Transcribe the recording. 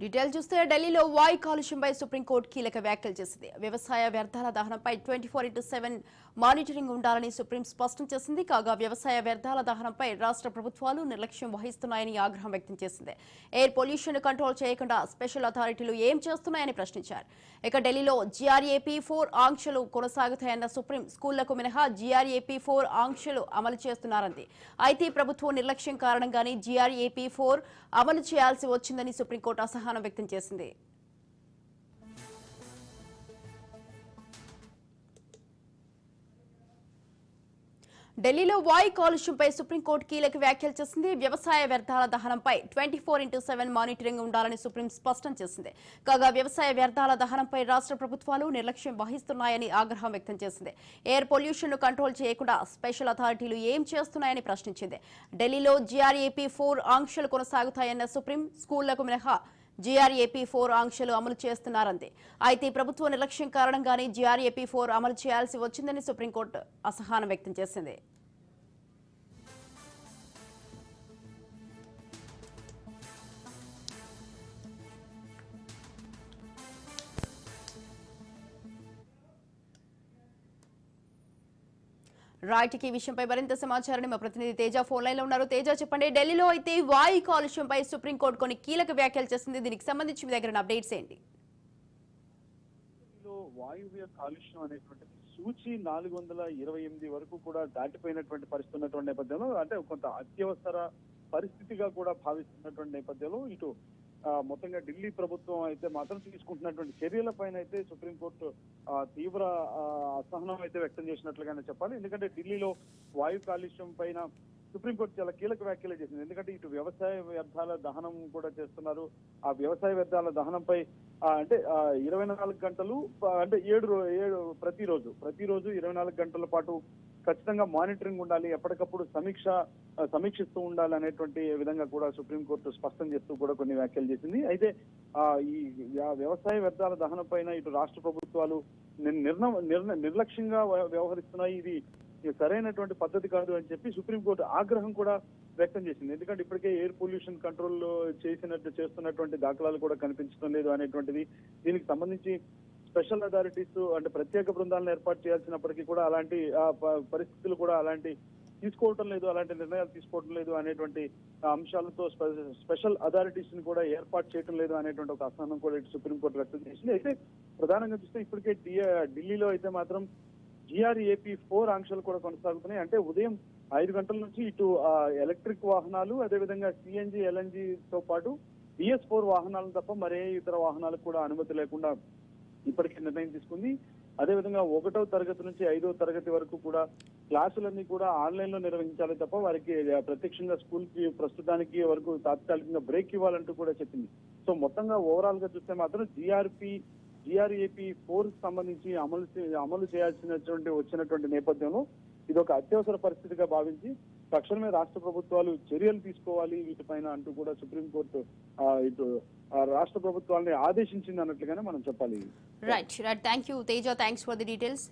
Detail చూస్తే ఢిల్లీలో వాయు కాలుష్యంపై సుప్రీంకోర్టు కీలక వ్యాఖ్యలు చేసింది. వ్యవసాయ వ్యర్థాల దహనంపై 24/7 మానిటరింగ్ ఉండాలని సుప్రీం స్పష్టం చేసింది. కాగా వ్యవసాయ వ్యర్థాల దహనంపై రాష్ట్ర ప్రభుత్వాలు నిర్లక్ష్యం వహిస్తున్నాయని ఆగ్రహం వ్యక్తం చేసింది. ఎయిర్ పొల్యూషన్ కంట్రోల్ చేయకుండా స్పెషల్ అథారిటీలు ఏం చేస్తున్నాయని ప్రశ్నించారు. ఇక ఢిల్లీలో GRAP-4 ఆంక్షలు కొనసాగుతాయన్న సుప్రీం స్కూళ్లకు మినహా GRAP-4 ఆంక్షలు అమలు చేస్తున్నారంది. అయితే ప్రభుత్వం నిర్లక్ష్యం కారణంగానే GRAP-4 అమలు చేయాల్సి వచ్చిందని సుప్రీంకోర్టు అసహనం వ్యక్తం చేసింది. ఢిల్లీలో వాయు కాలుష్యంపై సుప్రీంకోర్టు కీలక వ్యాఖ్యలు చేసింది. వ్యవసాయ వ్యర్థాల దహనంపై 24/7 మానిటరింగ్ ఉండాలని సుప్రీం స్పష్టం చేసింది. కాగా వ్యవసాయ వ్యర్థాల దహనంపై రాష్ట్ర ప్రభుత్వాలు నిర్లక్ష్యం వహిస్తున్నాయని ఆగ్రహం వ్యక్తం చేసింది. ఎయిర్ పొల్యూషన్ ను కంట్రోల్ చేయకుండా స్పెషల్ అథారిటీలు ఏం చేస్తున్నాయని ప్రశ్నించింది. ఢిల్లీలో GRAP-4 ఆంక్షలు కొనసాగుతాయన్న సుప్రీం స్కూళ్లకు మినహా GRAP-4 ఆంక్షలు అమలు చేస్తున్నారంది. అయితే ప్రభుత్వ నిర్లక్ష్యం కారణంగానే GRAP-4 అమలు చేయాల్సి వచ్చిందని సుప్రీంకోర్టు అసహనం వ్యక్తం చేసింది. రైట్, ఈ విషయంపై మరింత సమాచారాన్ని మా ప్రతినిధి తేజ ఫోన్ లైన్ లో ఉన్నారు. తేజ, చెప్పండి, ఢిల్లీలో అయితే వాయు కాలుష్యంపై సుప్రీంకోర్టు కొన్ని కీలక వ్యాఖ్యలు చేసింది. దీనికి సంబంధించి మీ దగ్గర అప్డేట్స్ ఏంటి? వాయువ్య కాలుష్యం అనేటువంటిది సూచి 428 వరకు కూడా దాటిపోయినటువంటి పరిస్థితి ఉన్నటువంటి నేపథ్యంలో, అంటే కొంత అత్యవసర పరిస్థితిగా కూడా భావిస్తున్నటువంటి నేపథ్యంలో ఇటు మొత్తంగా ఢిల్లీ ప్రభుత్వం అయితే మాత్రం తీసుకుంటున్నటువంటి చర్యలపైన అయితే సుప్రీంకోర్టు తీవ్ర అసహనం అయితే వ్యక్తం చేసినట్లుగానే చెప్పాలి. ఎందుకంటే ఢిల్లీలో వాయు కాలుష్యం పైన సుప్రీంకోర్టు చాలా కీలక వ్యాఖ్యలు చేసింది. ఎందుకంటే ఇటు వ్యవసాయ వ్యర్థాల దహనం కూడా చేస్తున్నారు. ఆ వ్యవసాయ వ్యర్థాల దహనంపై అంటే 24 గంటలు అంటే ప్రతిరోజు 24 గంటల పాటు ఖచ్చితంగా మానిటరింగ్ ఉండాలి, ఎప్పటికప్పుడు సమీక్షిస్తూ ఉండాలి అనేటువంటి విధంగా కూడా సుప్రీంకోర్టు స్పష్టం చేస్తూ కూడా కొన్ని వ్యాఖ్యలు చేసింది. అయితే ఈ వ్యవసాయ వ్యర్థాల దహనం పైన ఇటు రాష్ట్ర ప్రభుత్వాలు నిర్లక్ష్యంగా వ్యవహరిస్తున్నాయి, ఇది సరైనటువంటి పద్ధతి కాదు అని చెప్పి సుప్రీంకోర్టు ఆగ్రహం కూడా వ్యక్తం చేసింది. ఎందుకంటే ఇప్పటికే ఎయిర్ పొల్యూషన్ కంట్రోల్ చేస్తున్నటువంటి దాఖలాలు కూడా కనిపించడం లేదు అనేటువంటిది. దీనికి సంబంధించి స్పెషల్ అథారిటీస్ అంటే ప్రత్యేక బృందాలను ఏర్పాటు చేయాల్సినప్పటికీ కూడా అలాంటి పరిస్థితులు కూడా తీసుకోవటం లేదు, అలాంటి నిర్ణయాలు తీసుకోవటం లేదు అనేటువంటి అంశాలతో స్పెషల్ అథారిటీస్ ని కూడా ఏర్పాటు చేయడం లేదు అనేటువంటి ఒక అసహనం కూడా ఇటు సుప్రీంకోర్టు వ్యక్తం చేసింది. అయితే ప్రధానంగా చూస్తే ఇప్పటికే ఢిల్లీలో అయితే మాత్రం GRAP-4 ఆంక్షలు కూడా కొనసాగుతున్నాయి. అంటే ఉదయం 5 గంటల నుంచి ఇటు ఎలక్ట్రిక్ వాహనాలు, అదేవిధంగా CNG, LNG తో పాటు BS-4 వాహనాలను తప్ప మరే ఇతర వాహనాలకు కూడా అనుమతి లేకుండా ఇప్పటికే నిర్ణయం తీసుకుంది. అదేవిధంగా 1వ తరగతి నుంచి 5వ తరగతి వరకు కూడా క్లాసులన్నీ కూడా ఆన్లైన్ లో నిర్వహించాలి తప్ప వారికి ప్రత్యక్షంగా స్కూల్ కి ప్రస్తుతానికి వరకు తాత్కాలికంగా బ్రేక్ ఇవ్వాలంటూ కూడా చెప్పింది. సో మొత్తంగా ఓవరాల్ గా చూస్తే మాత్రం GRAP-4 సంబంధించి అమలు వచ్చినటువంటి నేపథ్యంలో ఇది ఒక అత్యవసర పరిస్థితిగా భావించి తక్షణమే రాష్ట్ర ప్రభుత్వాలు చర్యలు తీసుకోవాలి వీటిపైన అంటూ కూడా సుప్రీంకోర్టు ఇటు రాష్ట్ర ప్రభుత్వాలని ఆదేశించింది అన్నట్లుగానే మనం చెప్పాలి. Right, thank you Teja, thanks for the details.